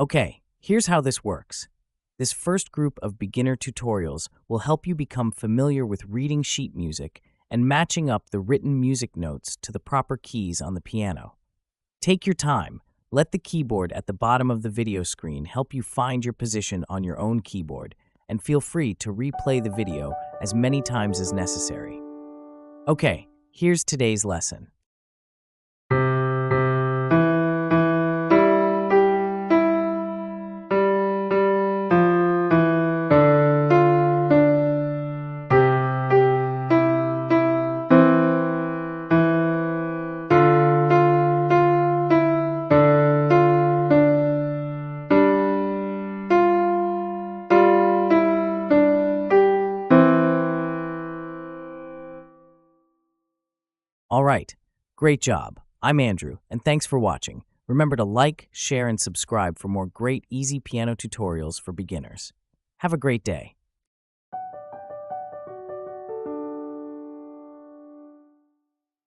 Okay, here's how this works. This first group of beginner tutorials will help you become familiar with reading sheet music and matching up the written music notes to the proper keys on the piano. Take your time. Let the keyboard at the bottom of the video screen help you find your position on your own keyboard, and feel free to replay the video as many times as necessary. Okay, here's today's lesson. All right, great job. I'm Andrew, and thanks for watching. Remember to like, share, and subscribe for more great easy piano tutorials for beginners. Have a great day.